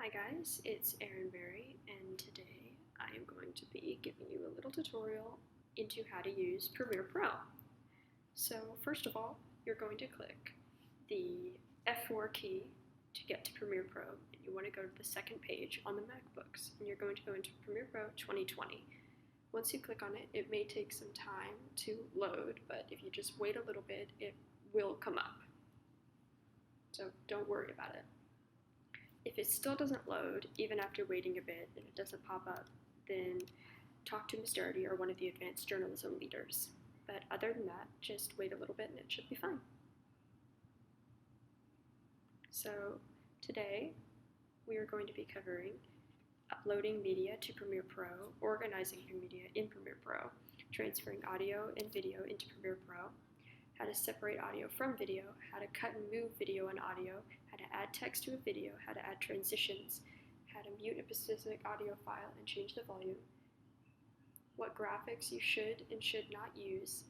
Hi guys, it's Erin Berry, and today I am going to be giving you a little tutorial into how to use Premiere Pro. So first of all, you're going to click the F4 key to get to Premiere Pro, and you want to go to the second page on the MacBooks, and you're going to go into Premiere Pro 2020. Once you click on it, it may take some time to load, but if you just wait a little bit, it will come up. So don't worry about it. If it still doesn't load, even after waiting a bit and it doesn't pop up, then talk to Ms. Doherty or one of the advanced journalism leaders. But other than that, just wait a little bit and it should be fine. So today we are going to be covering uploading media to Premiere Pro, organizing your media in Premiere Pro, transferring audio and video into Premiere Pro, how to separate audio from video, how to cut and move video and audio, how to add text to a video, how to add transitions, how to mute a specific audio file and change the volume, what graphics you should and should not use,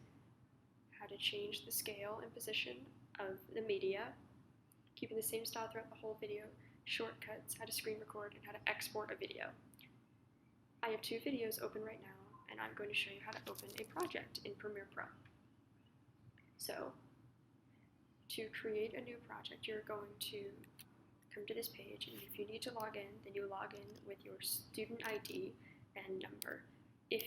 how to change the scale and position of the media, keeping the same style throughout the whole video, shortcuts, how to screen record, and how to export a video. I have 2 videos open right now, and I'm going to show you how to open a project in Premiere Pro. So, to create a new project, you're going to come to this page, and if you need to log in, then you log in with your student ID and number. It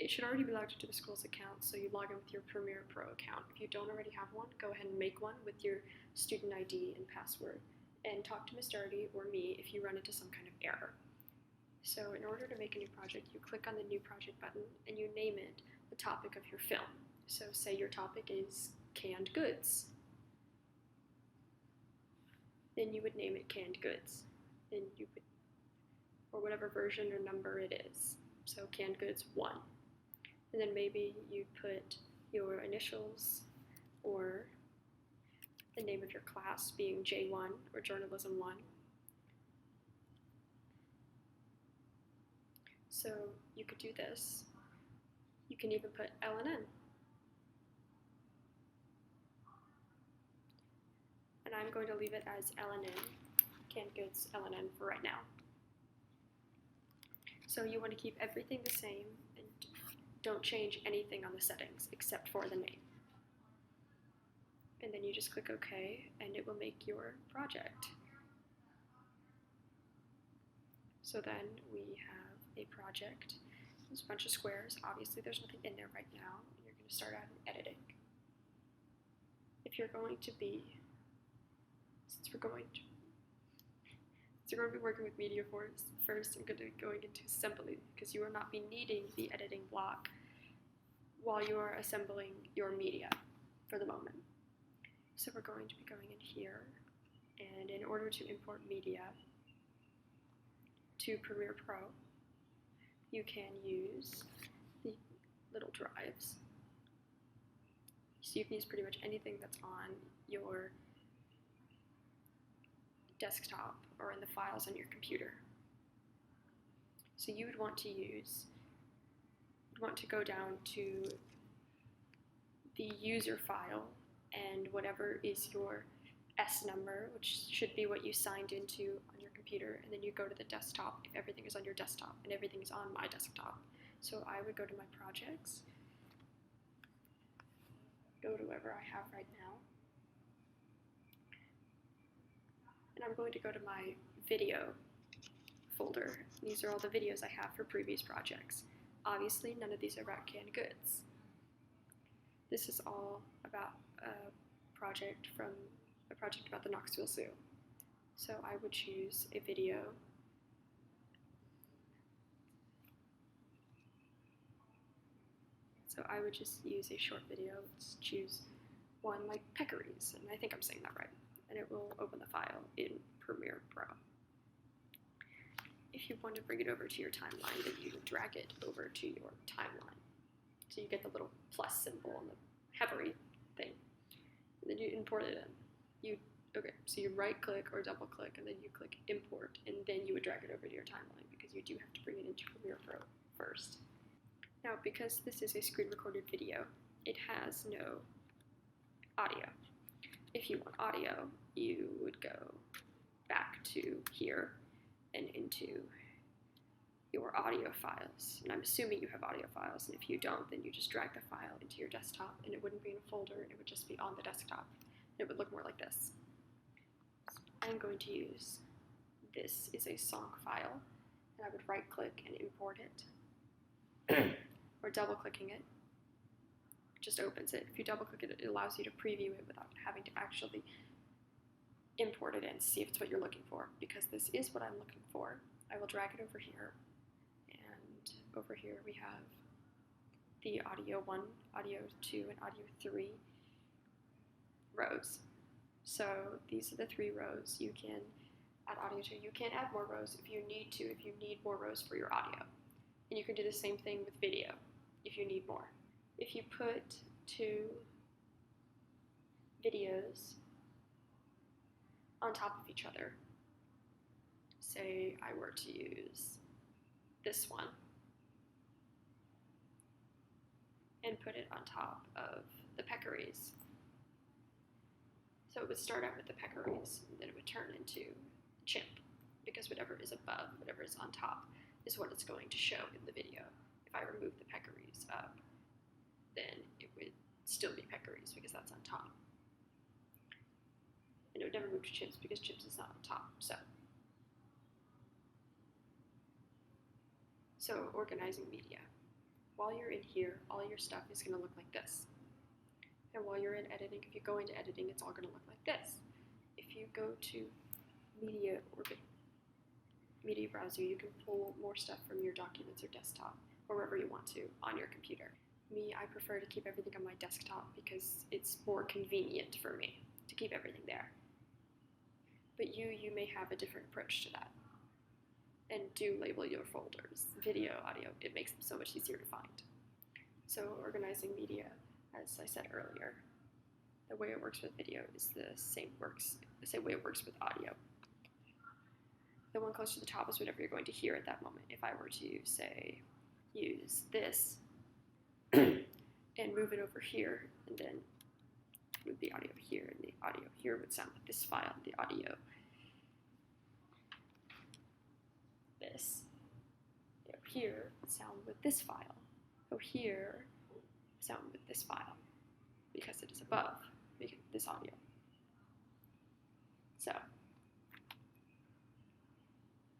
should already be logged into the school's account, so you log in with your Premiere Pro account. If you don't already have one, go ahead and make one with your student ID and password, and talk to Ms. Doherty or me if you run into some kind of error. So in order to make a new project, you click on the New Project button, and you name it the topic of your film. So say your topic is canned goods. Then you would name it canned goods. Then you would, or whatever version or number it is. So canned goods 1. And then maybe you'd put your initials or the name of your class being J1 or Journalism 1. So you could do this. You can even put LNN. And I'm going to leave it as LNN, canned goods LNN for right now. So you want to keep everything the same and don't change anything on the settings except for the name. And then you just click OK and it will make your project. So then we have a project. There's a bunch of squares. Obviously there's nothing in there right now. You're going to start out in editing. If you're going to be, since we're going to be working with media first, I'm going to be going into assembly because you will not be needing the editing block while you are assembling your media for the moment. So we're going to be going in here, and in order to import media to Premiere Pro, you can use the little drives. So you can use pretty much anything that's on your desktop or in the files on your computer. So you would want to go down to the user file and whatever is your S number, which should be what you signed into on your computer, and then you go to the desktop if everything is on your desktop, and everything is on my desktop. So I would go to my projects, go to whoever I have right now, and I'm going to go to my video folder. These are all the videos I have for previous projects. Obviously, none of these are about canned goods. This is all about a project about the Knoxville Zoo. So I would choose a video. So I would just use a short video. Let's choose one like peccaries, and I think I'm saying that right. And it will open the file in Premiere Pro. If you want to bring it over to your timeline, then you drag it over to your timeline. So you get the little plus symbol and the hovery thing. And then you import it in. So you right click or double click and then you click import, and then you would drag it over to your timeline because you do have to bring it into Premiere Pro first. Now, because this is a screen recorded video, it has no audio. If you want audio, you would go back to here and into your audio files. And I'm assuming you have audio files, and if you don't, then you just drag the file into your desktop, and it wouldn't be in a folder, it would just be on the desktop. It would look more like this. So I'm going to use, this is a song file, and I would right click and import it, or double clicking it just opens it. If you double click it, it allows you to preview it without having to actually import it and see if it's what you're looking for, because this is what I'm looking for. I will drag it over here, and over here we have the audio 1, audio 2, and audio 3 rows. So these are the 3 rows. You can add audio 2. You can add more rows if you need to, if you need more rows for your audio. And you can do the same thing with video if you need more. If you put 2 videos on top of each other, say I were to use this one and put it on top of the peccaries. So it would start out with the peccaries, and then it would turn into chimp, because whatever is above, whatever is on top, is what it's going to show in the video. If I remove the peccaries up, then it would still be peccaries because that's on top. And it would never move to chimps because chimps is not on top. So organizing media. While you're in here, all your stuff is going to look like this. And while you're in editing, if you go into editing, it's all going to look like this. If you go to media browser, you can pull more stuff from your documents or desktop, or wherever you want to, on your computer. Me, I prefer to keep everything on my desktop because it's more convenient for me to keep everything there. But you may have a different approach to that. And do label your folders. Video, audio, it makes them so much easier to find. So organizing media, as I said earlier, the way it works with video is the same way it works with audio. The one close to the top is whatever you're going to hear at that moment. If I were to, say, use this and move it over here, and then move the audio here, and the audio here would sound like this file, the audio this. Go here, sound with this file. Go here, sound with this file, because it is above this audio. So,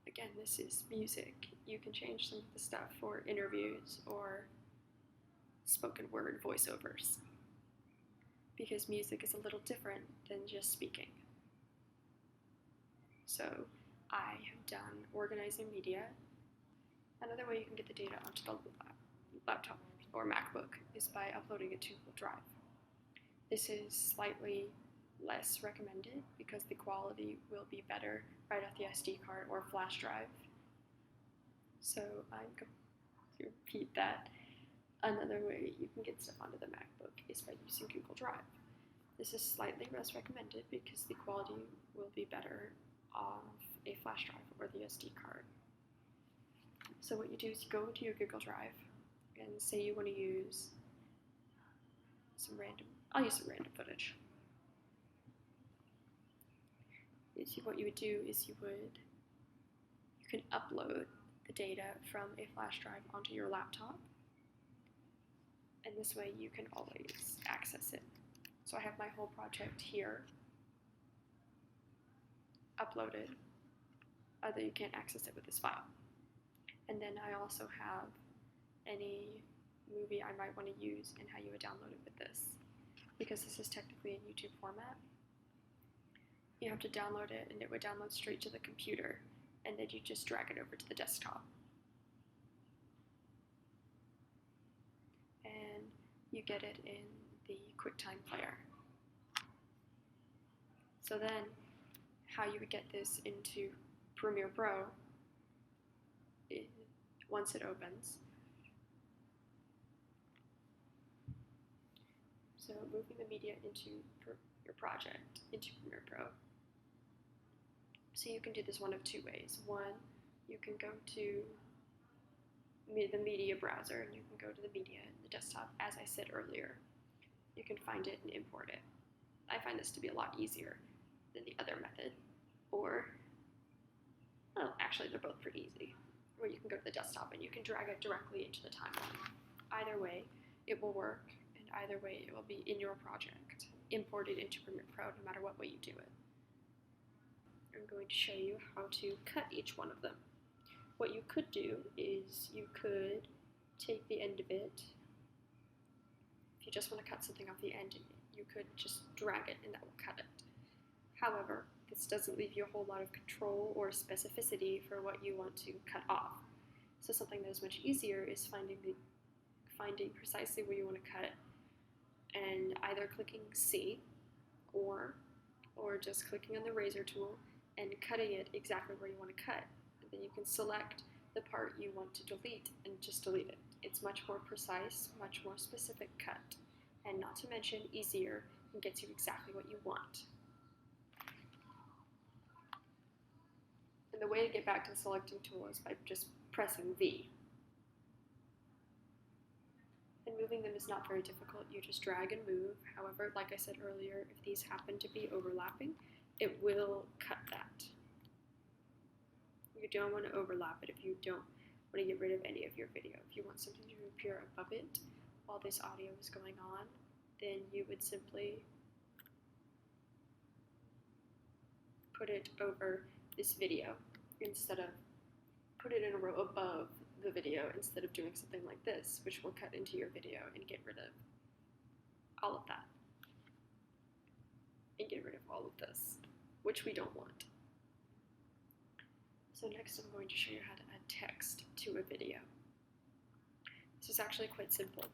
again, this is music. You can change some of the stuff for interviews or spoken word voiceovers, because music is a little different than just speaking. So I have done organizing media. Another way you can get the data onto the laptop or MacBook is by uploading it to Google Drive. This is slightly less recommended because the quality will be better right off the SD card or flash drive. So I'm going to repeat that. Another way you can get stuff onto the MacBook is by using Google Drive. This is slightly less recommended because the quality will be better off a flash drive or the SD card. So what you do is you go into your Google Drive and say you want to use I'll use some random footage. What you would do is you can upload the data from a flash drive onto your laptop, and this way you can always access it. So I have my whole project here uploaded, although you can't access it with this file. And then I also have any movie I might want to use and how you would download it with this. Because this is technically in YouTube format, you have to download it, and it would download straight to the computer, and then you just drag it over to the desktop. And you get it in the QuickTime player. So then, how you would get this into Premiere Pro, once it opens. So moving the media into your project, into Premiere Pro. So you can do this one of 2 ways. One, you can go to the media browser, and you can go to the media in the desktop, as I said earlier. You can find it and import it. I find this to be a lot easier than the other method. Or, well, actually they're both pretty easy. Or you can go to the desktop and you can drag it directly into the timeline. Either way, it will work, and either way, it will be in your project, imported into Premiere Pro, no matter what way you do it. I'm going to show you how to cut each one of them. What you could do is you could take the end of it. If you just want to cut something off the end, you could just drag it and that will cut it. However, this doesn't leave you a whole lot of control or specificity for what you want to cut off. So something that is much easier is finding precisely where you want to cut it, and either clicking C or just clicking on the razor tool and cutting it exactly where you want to cut. And then you can select the part you want to delete and just delete it. It's much more precise, much more specific cut, and not to mention easier and gets you exactly what you want. And the way to get back to the selecting tool is by just pressing V. And moving them is not very difficult. You just drag and move. However, like I said earlier, if these happen to be overlapping, it will cut that. You don't want to overlap it if you don't want to get rid of any of your video. If you want something to appear above it while this audio is going on, then you would simply put it over this video instead of put it in a row above the video instead of doing something like this, which will cut into your video and get rid of all of that. And get rid of all of this, which we don't want. So next I'm going to show you how to add text to a video. This is actually quite simple.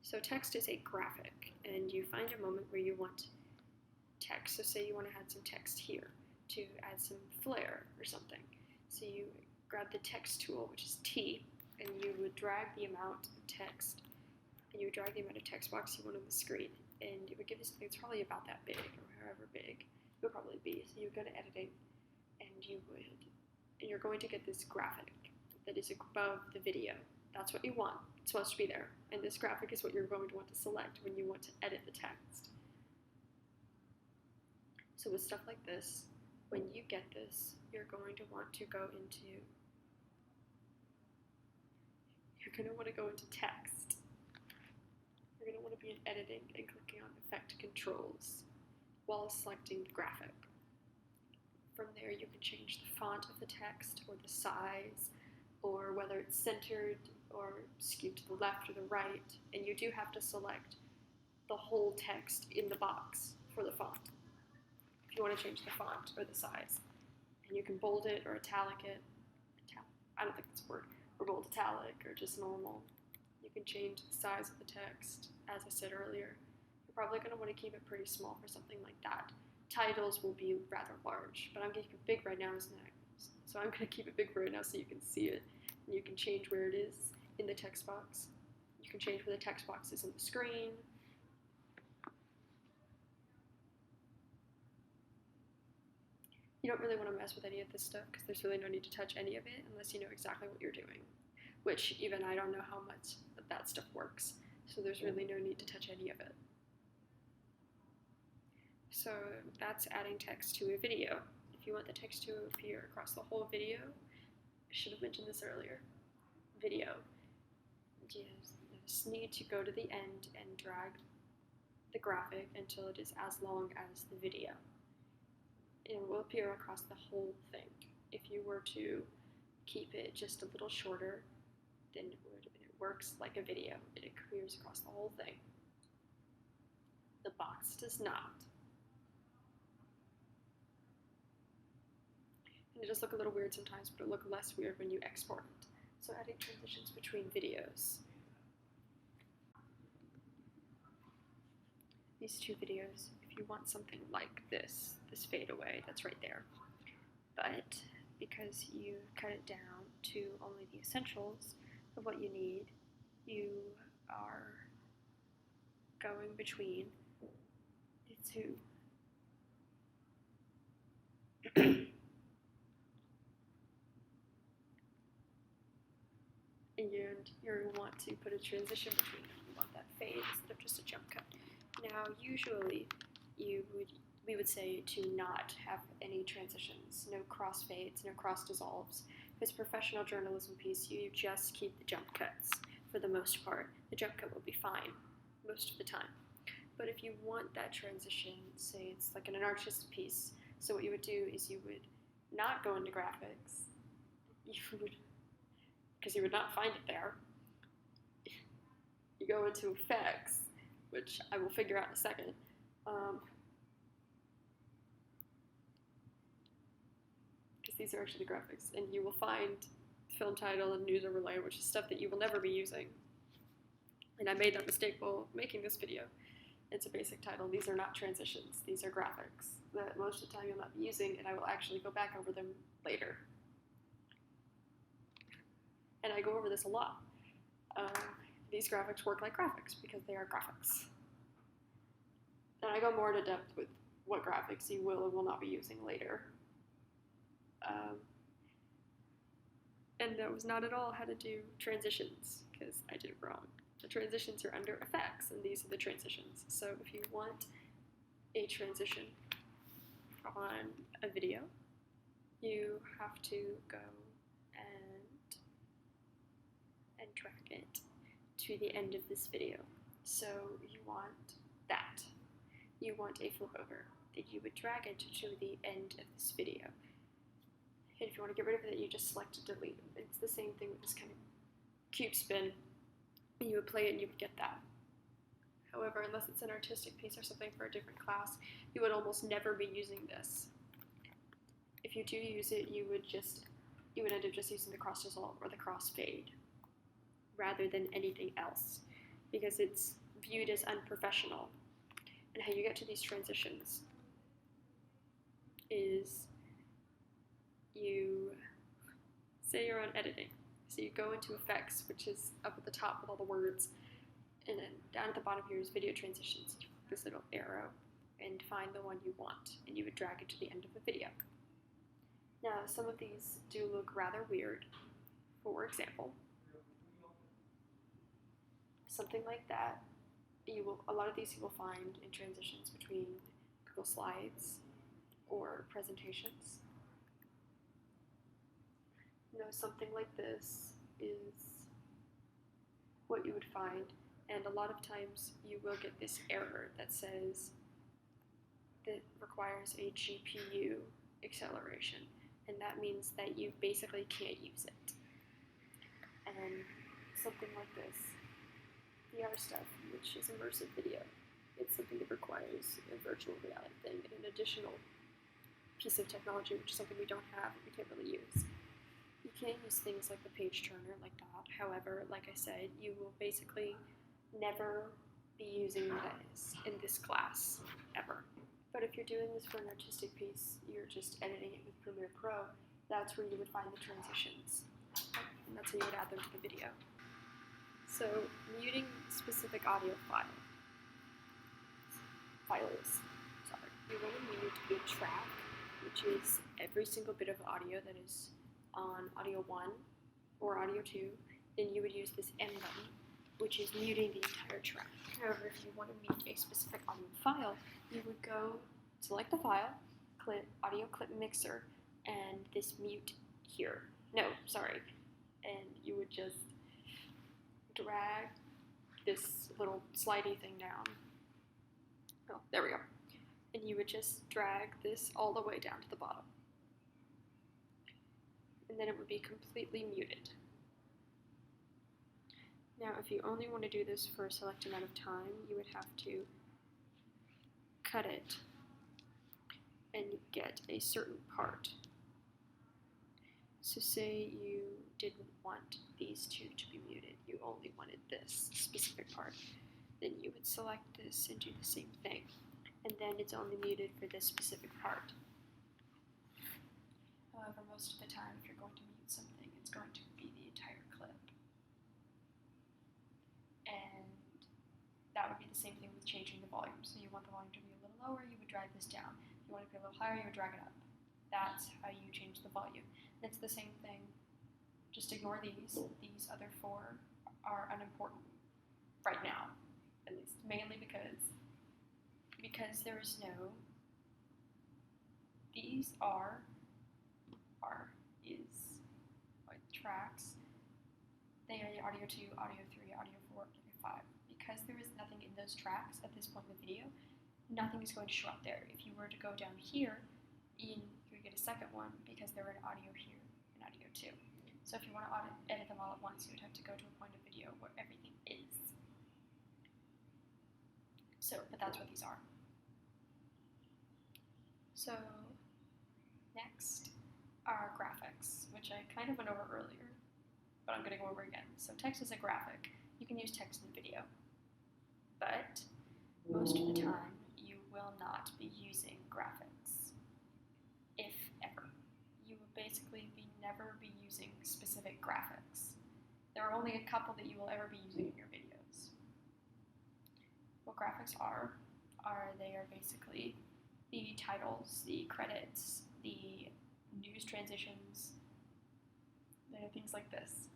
So text is a graphic, and you find a moment where you want text. So say you want to add some text here to add some flair or something. So you grab the text tool, which is T, and you would drag the amount of text, and you would drag the amount of text box you want on the screen, and it would give you something that's probably about that big, or however big it would probably be. So you would go to editing, and you're going to get this graphic that is above the video. That's what you want. It's supposed to be there. And this graphic is what you're going to want to select when you want to edit the text. So with stuff like this, when you get this, you're going to want to go into text. You're going to want to be in editing and clicking on effect controls while selecting the graphic. From there, you can change the font of the text or the size, or whether it's centered or skewed to the left or the right, and you do have to select the whole text in the box for the font if you want to change the font or the size. And you can bold it or italic it, I don't think that's a word, or bold italic or just normal. You can change the size of the text, as I said earlier. You're probably going to want to keep it pretty small for something like that. Titles will be rather large, but I'm going to keep it big right now, so I'm going to keep it big right now so you can see it. And you can change where it is in the text box. You can change where the text box is on the screen. You don't really want to mess with any of this stuff because there's really no need to touch any of it unless you know exactly what you're doing, which even I don't know how much that stuff works, so there's really no need to touch any of it. So that's adding text to a video. If you want the text to appear across the whole video, I should have mentioned this earlier, video, you just need to go to the end and drag the graphic until it is as long as the video. It will appear across the whole thing. If you were to keep it just a little shorter, then it works like a video. It appears across the whole thing. The box does not. And it does look a little weird sometimes, but it'll look less weird when you export it. So adding transitions between videos. These two videos, if you want something like this fade away, that's right there. But because you cut it down to only the essentials of what you need, you are going between the two. And you want to put a transition between them. You want that fade instead of just a jump cut. Now, usually you would we would say to not have any transitions, no crossfades, no cross dissolves. If it's a professional journalism piece, you just keep the jump cuts for the most part. The jump cut will be fine most of the time. But if you want that transition, say it's like an artistic piece, so what you would do is you would not go into graphics, because you would not find it there. You go into effects, which I will figure out in a second. Because these are actually the graphics, and you will find film title and news overlay, which is stuff that you will never be using. And I made that mistake while making this video. It's a basic title. These are not transitions. These are graphics that most of the time you'll not be using, and I will actually go back over them later. And I go over this a lot. These graphics work like graphics because they are graphics. And I go more into depth with what graphics you will and will not be using later. And that was not at all how to do transitions, because I did it wrong. The transitions are under effects, and these are the transitions. So if you want a transition on a video, you have to go and drag it to the end of this video. So you want that. You want a flip over that you would drag it to the end of this video. And if you want to get rid of it, you just select delete. It's the same thing with this kind of cube spin. You would play it and you would get that. However, unless it's an artistic piece or something for a different class, you would almost never be using this. If you do use it, you would end up just using the cross dissolve or the cross fade rather than anything else, because it's viewed as unprofessional. And how you get to these transitions is you say you're on editing. So you go into effects, which is up at the top with all the words, and then down at the bottom here is video transitions. You click this little arrow and find the one you want, and you would drag it to the end of the video. Now, some of these do look rather weird. For example, something like that. A lot of these you will find in transitions between Google Slides or presentations. Something like this is what you would find, and a lot of times you will get this error that says that requires a GPU acceleration, and that means that you basically can't use it. And something like this, VR stuff, which is immersive video, it's something that requires a virtual reality thing, an additional piece of technology, which is something we don't have and we can't really use. You can't use things like the page turner like that. However, like I said, you will basically never be using this in this class, ever. But if you're doing this for an artistic piece, you're just editing it with Premiere Pro, that's where you would find the transitions. And that's how you would add them to the video. So, muting specific audio files. You want to mute a track, which is every single bit of audio that is on audio 1 or audio 2, then you would use this M button, which is muting the entire track. However, if you want to mute a specific audio file, you would go select the file, click audio clip mixer, and this mute here. And you would just drag this little slidey thing down. Oh, there we go. And you would just drag this all the way down to the bottom. And then it would be completely muted. Now, if you only want to do this for a select amount of time, you would have to cut it and get a certain part. So say you didn't want these two to be muted, you only wanted this specific part, then you would select this and do the same thing. And then it's only muted for this specific part. However, most of the time, if you're going to mute something, it's going to be the entire clip. And that would be the same thing with changing the volume. So you want the volume to be a little lower, you would drag this down. If you want it to be a little higher, you would drag it up. That's how you change the volume. And it's the same thing. Just ignore these. These other four are unimportant right now, at least mainly because there is no these are tracks. They are the audio 2, audio 3, audio 4, audio 5. Because there is nothing in those tracks at this point in the video, nothing is going to show up there. If you were to go down here, you would get a second one because there were an audio here and audio 2. So if you want to edit them all at once, you would have to go to a point of video where everything is. So, but that's what these are. So, next are graphics, which I kind of went over earlier, but I'm going to go over again. So text is a graphic. You can use text in video, but most of the time you will not be using graphics, if ever. You will basically never be using specific graphics. There are only a couple that you will ever be using in your videos. What graphics are they are basically the titles, the credits, the news transitions, things like this.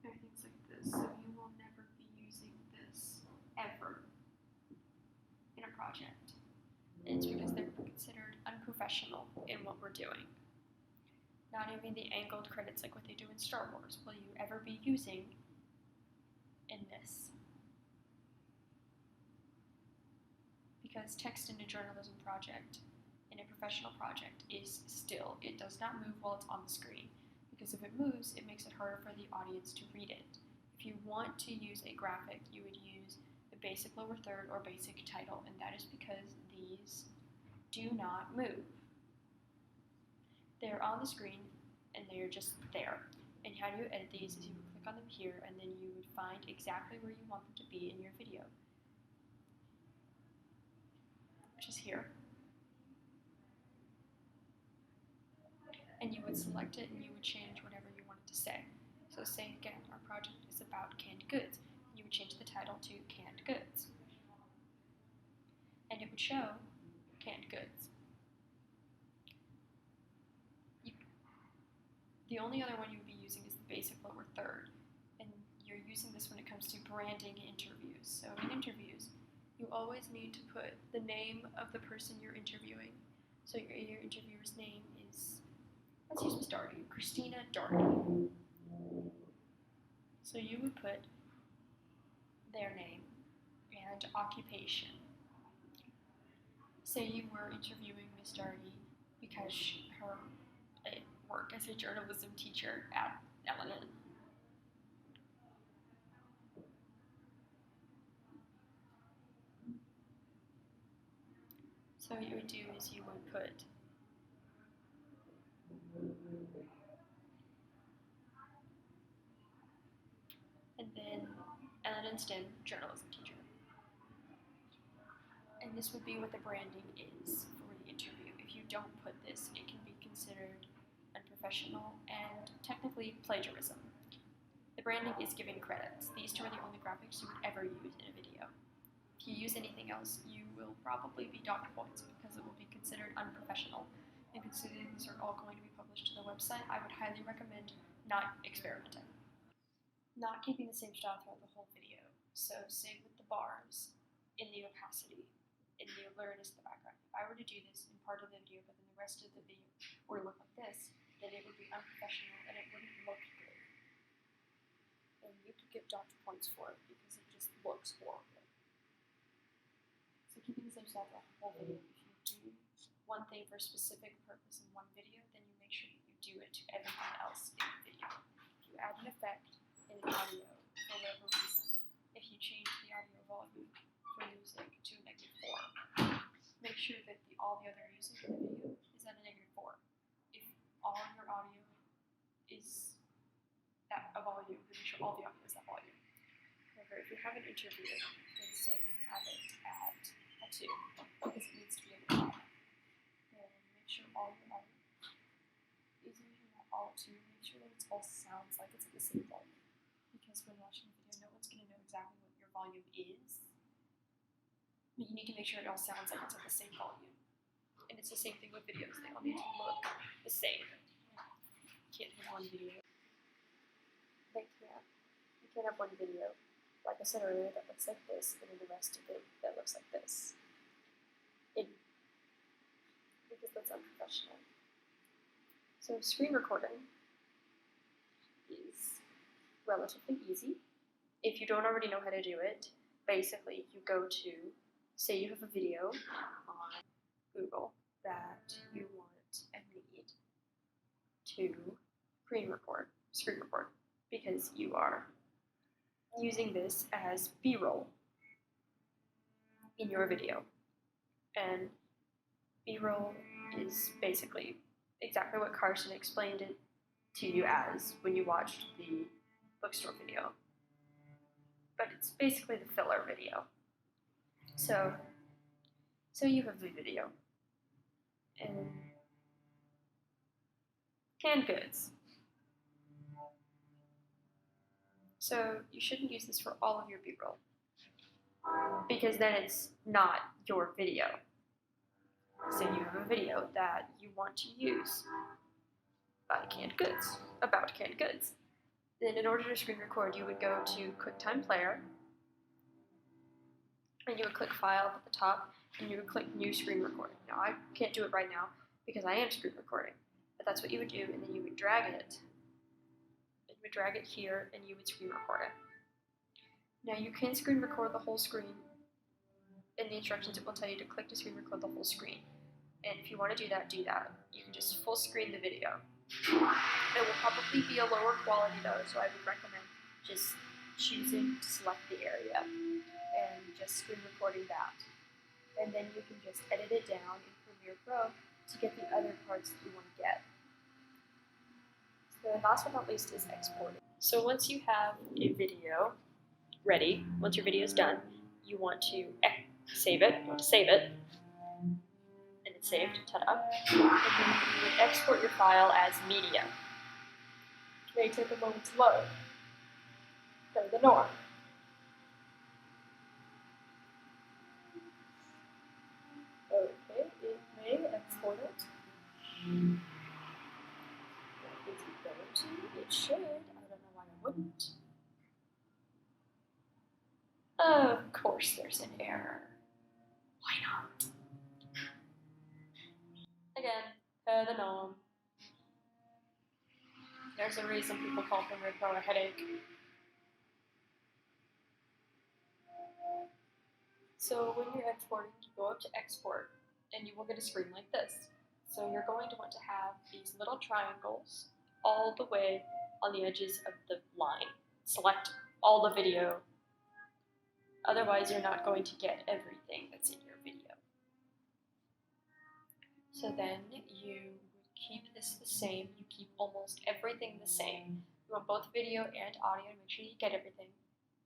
Things like this. So you will never be using this ever in a project. And it's because they're considered unprofessional in what we're doing. Not even the angled credits like what they do in Star Wars will you ever be using in this. Because text in a journalism project, in a professional project, is still, it does not move while it's on the screen. Because if it moves, it makes it harder for the audience to read it. If you want to use a graphic, you would use the basic lower third or basic title, and that is because these do not move. They're on the screen, and they're just there. And how you edit these is you would click on them here, and then you would find exactly where you want them to be in your video, which is here. And you would select it, and you would change whatever you wanted to say. So say again, our project is about canned goods. You would change the title to canned goods. And it would show canned goods. The only other one you would be using is the basic lower third. And you're using this when it comes to branding interviews. So in interviews, you always need to put the name of the person you're interviewing. So your interviewer's name is, let's use Miss Doherty, Christina Doherty. So you would put their name and occupation. Say you were interviewing Miss Doherty because her work as a journalism teacher at L&N. So what you would do is you would put and then L&N STEM journalism teacher. And this would be what the branding is for the interview. If you don't put this, it can be considered unprofessional and technically plagiarism. The branding is giving credits. These two are the only graphics you would ever use in a video. If you use anything else, you will probably be docked points because it will be considered unprofessional. And considering these are all going to be published to the website, I would highly recommend not experimenting. Not keeping the same style throughout the whole video. So say with the bars, in the opacity, in the blurriness in the background. If I were to do this in part of the video, but then the rest of the video were to look like this, then it would be unprofessional and it wouldn't look good. And you could get docked points for it because it just looks horrible. So keeping the same style throughout the whole video. If you do one thing for a specific purpose in one video, then you make sure that you do it to everything else in the video. If you add an effect in an audio for whatever reason, if you change the audio volume for music to a -4, make sure that all the other music in the video is at a -4. If all your audio is at a volume, then make sure all the audio is that volume. However, if you have an interview, then say you have it at a 2, because it needs to be at the top, then make sure all your audio is usually not all at 2. Make sure that it all sounds like it's at the same volume. Because when watching the video, no one's going to know exactly what your volume is. But you need to make sure it all sounds like it's at the same volume. And it's the same thing with videos. They all need to look the same. You can't have one video. You can't have one video like I said earlier, that looks like this, and then the rest of it that looks like this. Because that's unprofessional. So screen recording is relatively easy. If you don't already know how to do it, basically you go to, say you have a video on Google that you want and need to screen record, because you are using this as B-roll in your video. And B-roll is basically exactly what Carson explained it to you as when you watched the bookstore video. But it's basically the filler video. So you have the video. And canned goods. So you shouldn't use this for all of your B-roll, because then it's not your video. So you have a video that you want to use about canned goods. Then in order to screen record, you would go to QuickTime Player, and you would click File at the top, and you would click New Screen Recording. Now I can't do it right now because I am screen recording, but that's what you would do, and then you would drag it. You would drag it here, and you would screen record it. Now you can screen record the whole screen. In the instructions, it will tell you to click to screen record the whole screen. And if you want to do that, do that. You can just full screen the video. It will probably be a lower quality though, so I would recommend just choosing to select the area and just screen recording that. And then you can just edit it down in Premiere Pro to get the other parts that you want to get. So last but not least is exporting. So once you have a video ready, once your video is done, you want to save it. And it's saved, ta-da. And then you would export your file as media. It may take a moment to load. Per the norm. Okay, it may export it. Is it going to? It should. I don't know why it wouldn't. Of course there's an error. Why not? Again, the norm. There's a reason people call Premiere Pro a headache. So when you're exporting, you go up to export, and you will get a screen like this. So you're going to want to have these little triangles all the way on the edges of the line. Select all the video. Otherwise, you're not going to get everything that's in your video. So then you keep this the same. You keep almost everything the same. You want both video and audio to make sure you get everything.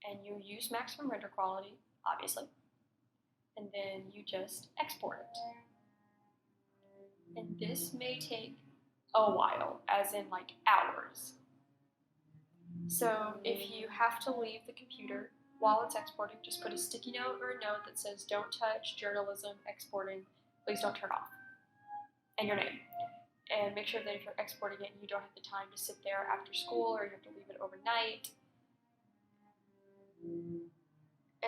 And you use maximum render quality, obviously. And then you just export it. And this may take a while, as in like hours. So if you have to leave the computer while it's exporting, just put a sticky note or a note that says, "Don't touch journalism exporting, please don't turn off," and your name. And make sure that if you're exporting it and you don't have the time to sit there after school, or you have to leave it overnight, and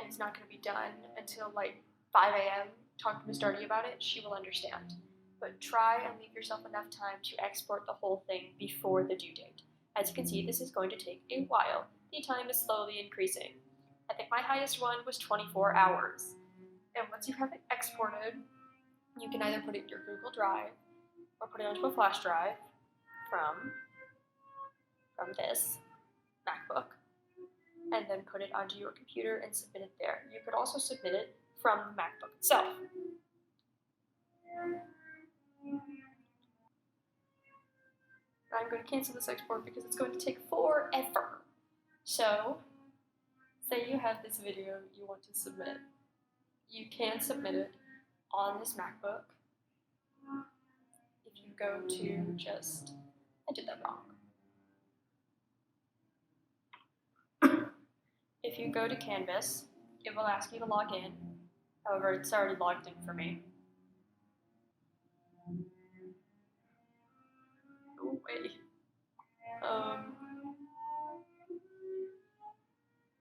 it's not going to be done until like 5 a.m., talk to Ms. Darty about it, she will understand. But try and leave yourself enough time to export the whole thing before the due date. As you can see, this is going to take a while. The time is slowly increasing. I think my highest one was 24 hours. And once you have it exported, you can either put it in your Google Drive or put it onto a flash drive from this MacBook, and then put it onto your computer and submit it there. You could also submit it from the MacBook itself. I'm going to cancel this export because it's going to take forever. So, say you have this video you want to submit. You can submit it on this MacBook. If you go to just, I did that wrong. If you go to Canvas, it will ask you to log in. However, it's already logged in for me. Oh, wait.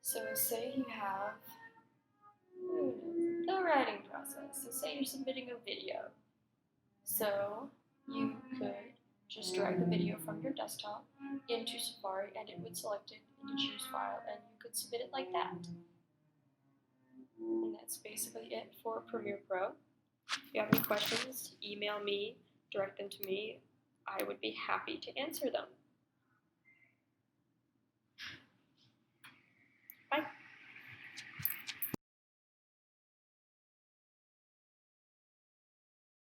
So say you have the writing process. So say you're submitting a video. So you could just drag the video from your desktop into Safari and it would select it into Choose File and you could submit it like that. And that's basically it for Premiere Pro. If you have any questions, email me, direct them to me. I would be happy to answer them.